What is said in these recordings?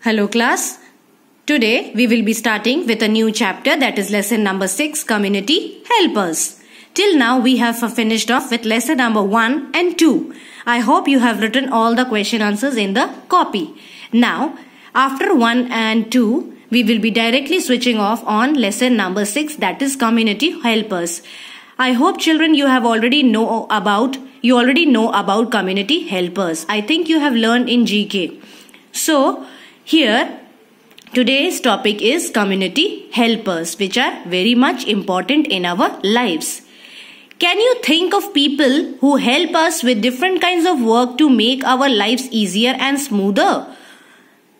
Hello class. Today we will be starting with a new chapter, that is lesson number 6, Community Helpers. Till now we have finished off with lesson number 1 and 2. I hope you have written all the question answers in the copy. Now after 1 and 2 we will be directly switching off on lesson number 6, that is Community Helpers. I hope children you already know about community helpers. I think you have learned in GK. So here today's topic is community helpers, which are very much important in our lives. Can you think of people who help us with different kinds of work to make our lives easier and smoother?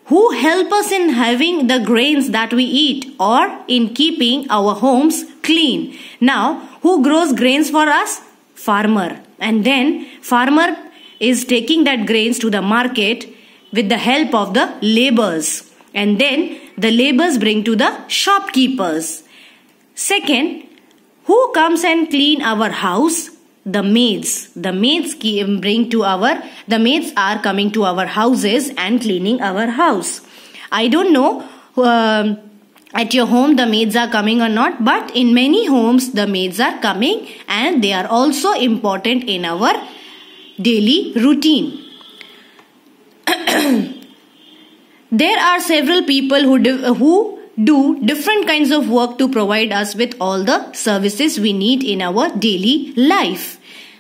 Who help us in having the grains that we eat or in keeping our homes clean? Now, who grows grains for us? Farmer. And then farmer is taking that grains to the market with the help of the laborers. And then the laborers bring to the shopkeepers. Second, who comes and clean our house? The maids. The maids are coming to our houses and cleaning our house. I don't know at your home the maids are coming or not, but in many homes the maids are coming and they are also important in our daily routine. There are several people who do different kinds of work to provide us with all the services we need in our daily life.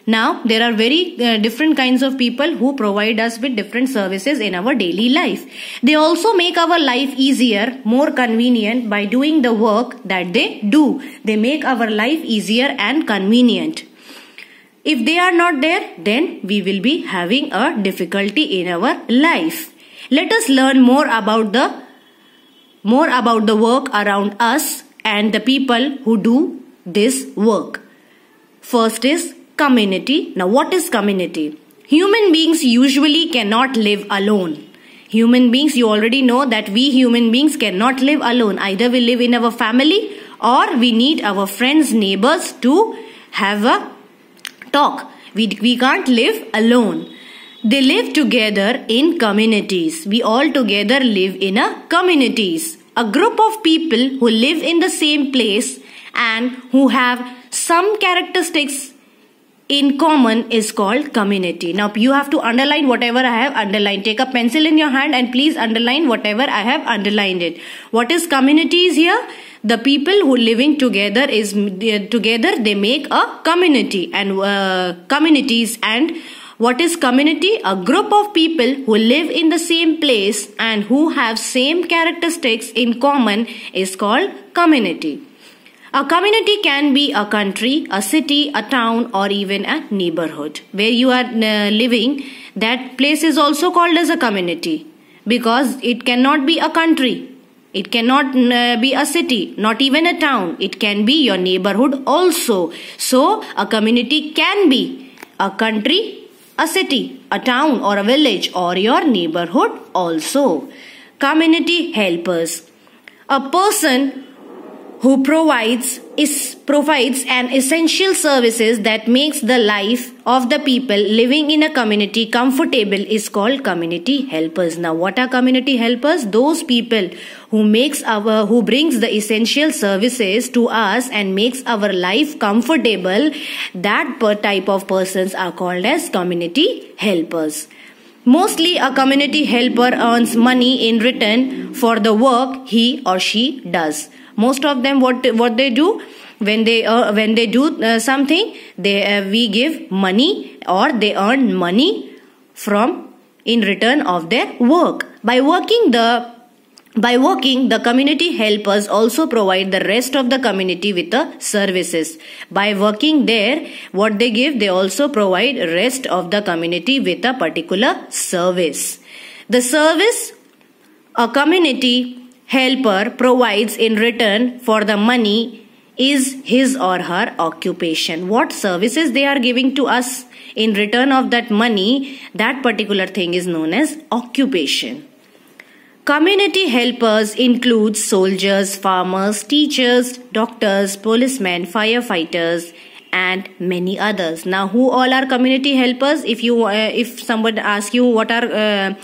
Now, there are very different kinds of people who provide us with different services in our daily life. They also make our life easier, more convenient by doing the work that they do. They make our life easier and convenient. If they are not there, then we will be having a difficulty in our life. Let us learn more about the work around us and the people who do this work. First is community. Now what is community? Human beings usually cannot live alone. Human beings, you already know that we human beings cannot live alone. Either we live in our family or we need our friends, neighbors to have a talk. We can't live alone. They live together in communities. We all together live in a communities. A group of people who live in the same place and who have some characteristics in common is called community. Now you have to underline whatever I have underlined. Take a pencil in your hand and please underline whatever I have underlined it. What is communities here? The people who living together they make a community and communities. And what is community? A group of people who live in the same place and who have same characteristics in common is called community. A community can be a country, a city, a town, or even a neighborhood. Where you are living, that place is also called as a community because it cannot be a country. It cannot be a city, not even a town. It can be your neighborhood also. So, a community can be a country, a city, a town, or a village, or your neighborhood also. Community helpers. A person who provides an essential services that makes the life of the people living in a community comfortable is called community helpers. Now what are community helpers? Those people who brings the essential services to us and makes our life comfortable, that type of persons are called as community helpers. Mostly a community helper earns money in return for the work he or she does. Most of them what they do when they do something, we give money or they earn money in return of their work. By working the community helpers also provide the rest of the community with the services. By working there, what they give, they also provide rest of the community with a particular service. The service a community helper provides in return for the money is his or her occupation. What services they are giving to us in return of that money, that particular thing is known as occupation. Community helpers include soldiers, farmers, teachers, doctors, policemen, firefighters, and many others. Now, who all are community helpers? If someone asks you what are,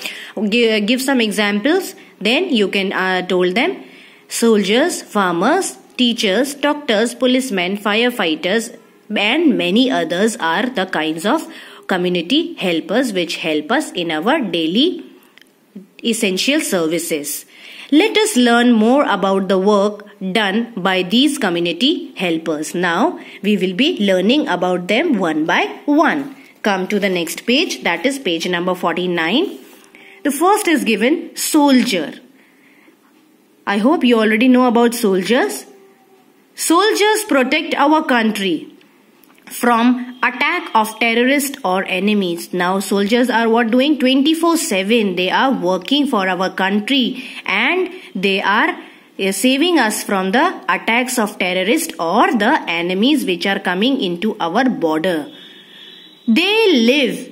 give some examples, Then you can told them soldiers, farmers, teachers, doctors, policemen, firefighters and many others are the kinds of community helpers which help us in our daily essential services. Let us learn more about the work done by these community helpers. Now we will be learning about them one by one. Come to the next page, that is page number 49. The first is given soldier. I hope you already know about soldiers. Soldiers protect our country from attack of terrorists or enemies. Now soldiers are what doing 24/7. They are working for our country and they are saving us from the attacks of terrorists or the enemies which are coming into our border. They live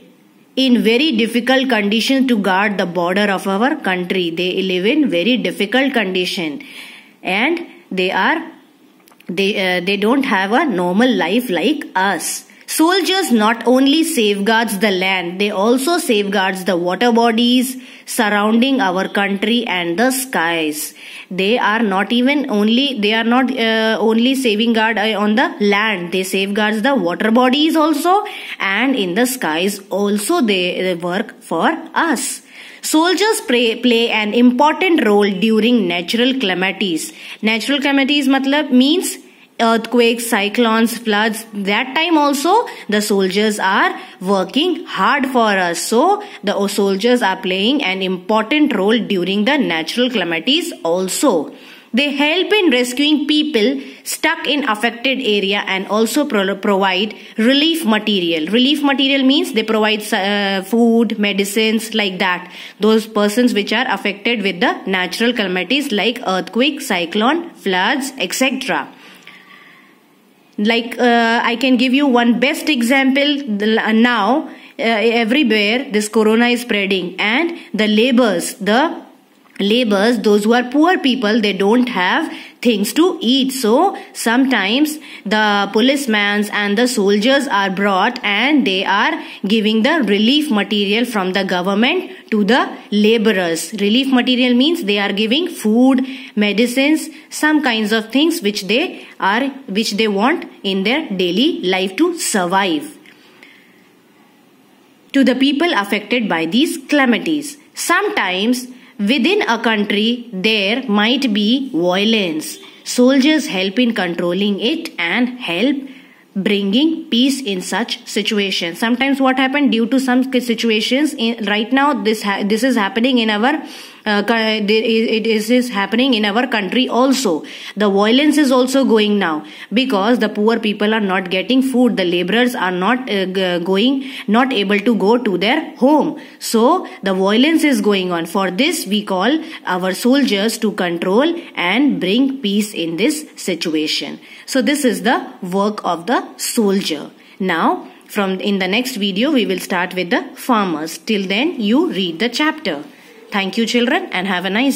in very difficult conditions to guard the border of our country. They live in very difficult condition and they don't have a normal life like us. Soldiers not only safeguards the land, they also safeguards the water bodies surrounding our country and the skies. They are not only saving guard on the land, they safeguards the water bodies also, and in the skies also they work for us. Soldiers play an important role during natural calamities. Natural calamities means earthquakes, cyclones, floods. That time also the soldiers are working hard for us. So the soldiers are playing an important role during the natural calamities also. They help in rescuing people stuck in affected area and also provide relief material. Relief material means they provide food, medicines like that. Those persons which are affected with the natural calamities like earthquake, cyclone, floods, etc. Like I can give you one best example. Now everywhere this corona is spreading and the laborers, those who are poor people, they don't have things to eat. So sometimes the policemen and the soldiers are brought and they are giving the relief material from the government to the laborers. Relief material means they are giving food, medicines, some kinds of things which they want in their daily life to survive to the people affected by these calamities. Sometimes within a country there might be violence. Soldiers help in controlling it and help bringing peace in such situations. Sometimes what happened due to some situations right now this is happening in our it is happening in our country also. The violence is also going now because the poor people are not getting food. The laborers are not able to go to their home. So the violence is going on. For this we call our soldiers to control and bring peace in this situation. So this is the work of the soldier. Now in the next video we will start with the farmers. Till then you read the chapter. Thank you children and have a nice day.